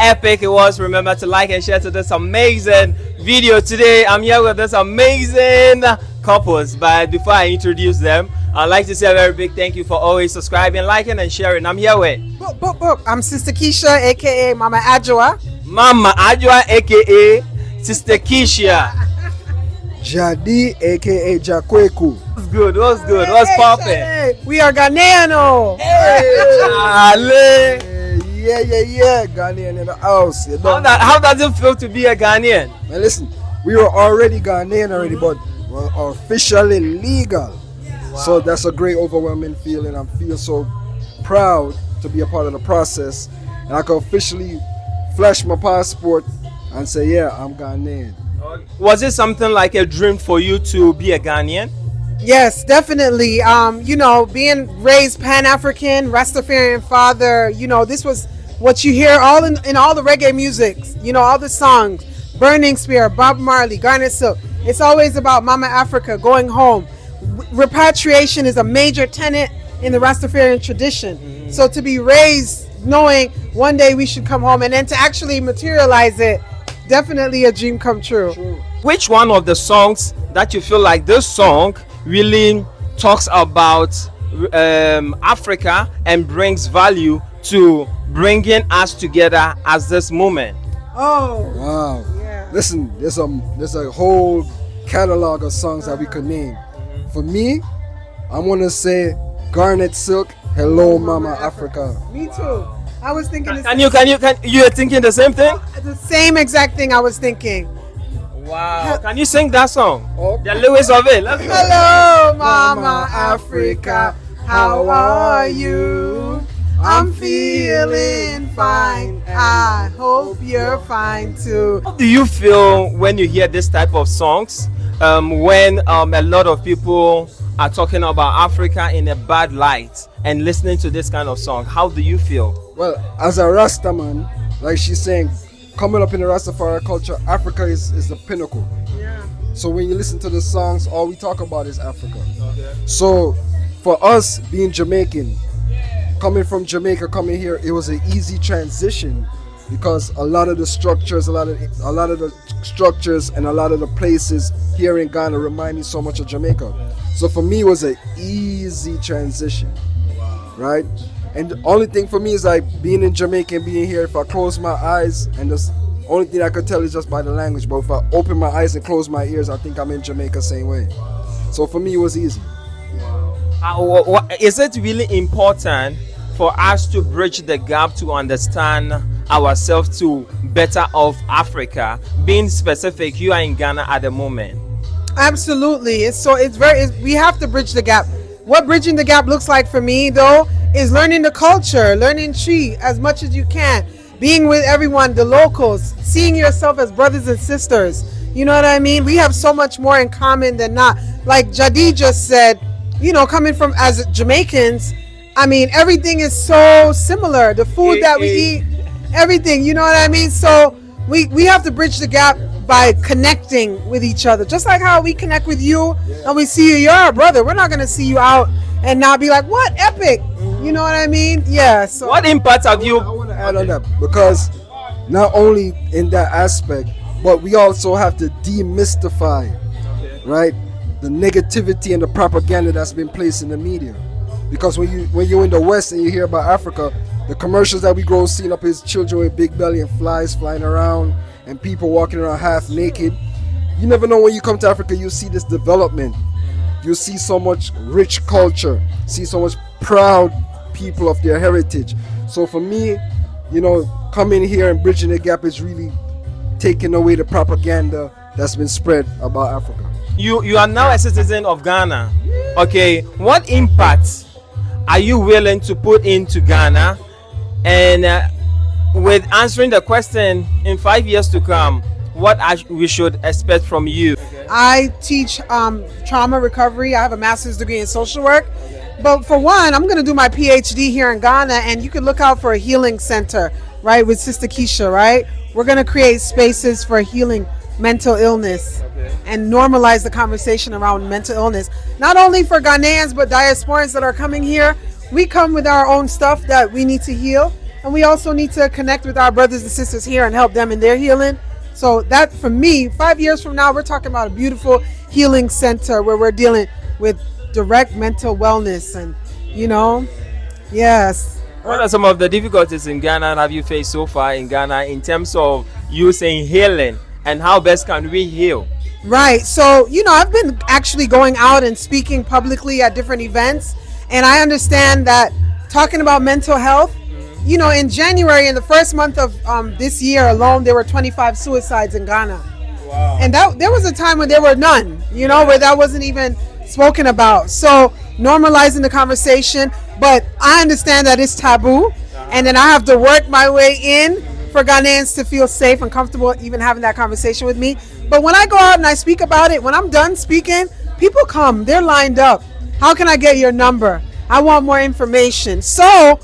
epic it was. Remember to like and share to this amazing video today. I'm here with this amazing couples, but before I introduce them, I'd like to say a very big thank you for always subscribing, liking, and sharing. I'm here with I'm Sister Keisha, aka Mama Adjoa. Mama Adjoa, aka Sister Keisha. Jadi, aka Jakweku. What's good? What's poppin'? We are Ghanaiano. Ale. Yeah. Ghanaian in the house. You know? How does it feel to be a Ghanaian? Now listen, we were already Ghanaian already, but we're officially legal. Wow. So that's a great overwhelming feeling. I feel so proud to be a part of the process. And I can officially flash my passport and say, yeah, I'm Ghanaian. Was it something like a dream for you to be a Ghanaian? Yes, definitely. Being raised Pan-African, Rastafarian father, this was what you hear all in all the reggae musics, all the songs. Burning Spear, Bob Marley, Garnet Silk. It's always about Mama Africa, going home. Repatriation is a major tenet in the Rastafarian tradition. Mm-hmm. So to be raised knowing one day we should come home and then to actually materialize it, definitely a dream come true. Which one of the songs that you feel like this song really talks about Africa and brings value to bringing us together as this moment? Oh wow, yeah. Listen, there's a whole catalog of songs that we could name. For me, I want to say Garnet Silk, Hello Mama Africa. Me too. I was thinking you're thinking the same thing? The same exact thing I was thinking. Wow. Can you sing that song? Okay. The lyrics of it. Let's go. Hello Mama Africa, how are you? I'm feeling fine. I hope you're fine too. How do you feel when you hear this type of songs? When a lot of people are talking about Africa in a bad light and listening to this kind of song, how do you feel? Well, as a Rasta man, like she's saying, coming up in the Rastafari culture, Africa is the pinnacle. Yeah. So when you listen to the songs, all we talk about is Africa. Okay. So for us being Jamaican, coming from Jamaica, coming here, it was an easy transition because a lot of the structures and a lot of the places here in Ghana remind me so much of Jamaica. So for me, it was an easy transition, right? And the only thing for me is like being in Jamaica and being here. If I close my eyes, and the only thing I could tell is just by the language. But if I open my eyes and close my ears, I think I'm in Jamaica same way. So for me, it was easy. Is it really important for us to bridge the gap to understand ourselves to better of Africa? Being specific, you are in Ghana at the moment. Absolutely. We have to bridge the gap. What bridging the gap looks like for me though is learning the culture, learning Tree as much as you can, being with everyone, the locals, seeing yourself as brothers and sisters. You know what I mean? We have so much more in common than not. Like Jadi just said, coming from as Jamaicans, I mean, everything is so similar. The food that we eat, everything, you know what I mean? So we have to bridge the gap by connecting with each other. Just like how we connect with you and we see you're our brother. We're not going to see you out and not be like, what? Epic. You know what I mean? Yeah. So what impact have you? I want to add on that because not only in that aspect, but we also have to demystify, right, the negativity and the propaganda that's been placed in the media. Because when you're in the West and you hear about Africa, the commercials that we grow seeing up is children with big belly and flies flying around and people walking around half naked. You never know when you come to Africa, you see this development. You see so much rich culture, see so much proud people of their heritage. So for me, coming here and bridging the gap is really taking away the propaganda that's been spread about Africa. You are now a citizen of Ghana. Okay, what impact are you willing to put into Ghana? And with answering the question, in 5 years to come, what we should expect from you? I teach trauma recovery. I have a master's degree in social work. But for one, I'm going to do my PhD here in Ghana, and you can look out for a healing center, right, with Sister Keisha, right? We're going to create spaces for healing mental illness and normalize the conversation around mental illness. Not only for Ghanaians, but diasporans that are coming here. We come with our own stuff that we need to heal, and we also need to connect with our brothers and sisters here and help them in their healing. So that, for me, 5 years from now, we're talking about a beautiful healing center where we're dealing with direct mental wellness and, yes. What are some of the difficulties in Ghana have you faced so far in Ghana in terms of you saying healing and how best can we heal? Right. So, I've been actually going out and speaking publicly at different events, and I understand that talking about mental health, in January, in the first month of this year alone, there were 25 suicides in Ghana. Wow. And there was a time when there were none, where that wasn't even spoken about. So normalizing the conversation, but I understand that it's taboo, and then I have to work my way in for Ghanaians to feel safe and comfortable even having that conversation with me. But when I go out and I speak about it, when I'm done speaking, people come, they're lined up. How can I get your number? I want more information. So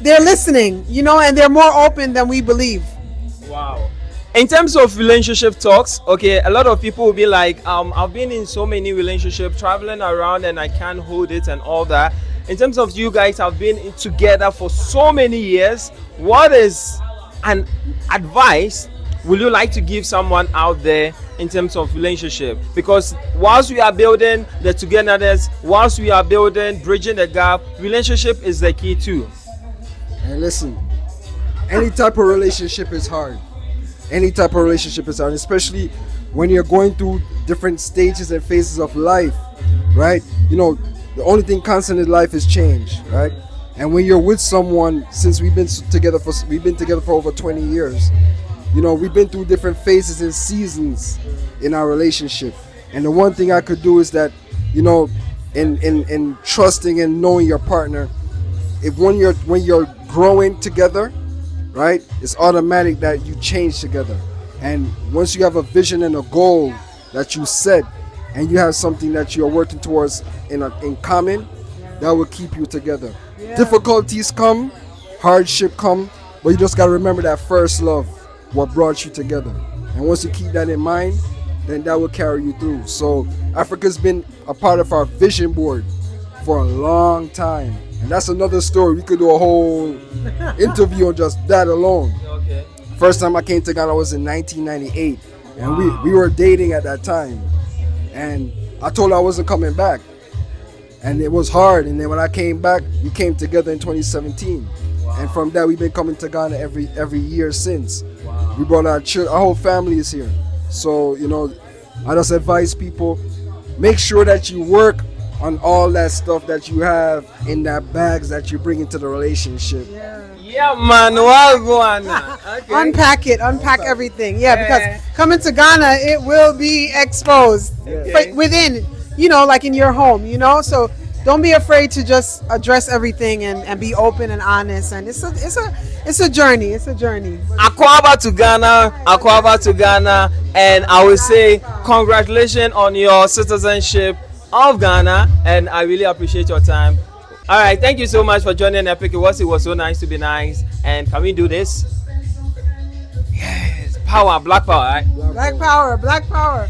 they're listening, and they're more open than we believe. Wow. In terms of relationship talks, okay, a lot of people will be like, I've been in so many relationships, traveling around, and I can't hold it and all that. In terms of you guys have been together for so many years, what is an advice would you like to give someone out there in terms of relationship? Because whilst we are building the togetherness, whilst we are building, bridging the gap, relationship is the key too. And listen, any type of relationship is hard. Any type of relationship is hard, especially when you're going through different stages and phases of life, right? The only thing constant in life is change, right? And when you're with someone, since we've been together for over 20 years, we've been through different phases and seasons in our relationship. And the one thing I could do is that, in trusting and knowing your partner, when you're growing together, right, it's automatic that you change together. And once you have a vision and a goal that you set, and you have something that you're working towards in common, that will keep you together. Yeah. Difficulties come, hardship come, but you just got to remember that first love, what brought you together. And once you keep that in mind, then that will carry you through. So Africa's been a part of our vision board for a long time. And that's another story. We could do a whole interview on just that alone. Okay. First time I came to Ghana was in 1998. And we were dating at that time. And I told her I wasn't coming back. And it was hard. And then when I came back, we came together in 2017. Wow. And from that, we've been coming to Ghana every year since. Wow. We brought our whole family is here. So, I just advise people, make sure that you work on all that stuff that you have in that bags that you bring into the relationship. Yeah, man. Okay. Unpack everything. Yeah, because coming to Ghana, it will be exposed within, like in your home, so don't be afraid to just address everything and be open and honest. And it's a journey. It's a journey. Akwaba to Ghana, and I will say congratulations on your citizenship of Ghana, and I really appreciate your time. All right, thank you so much for joining Epic. It was so nice to be nice. And can we do this? Yes, power, black power, right? Black power.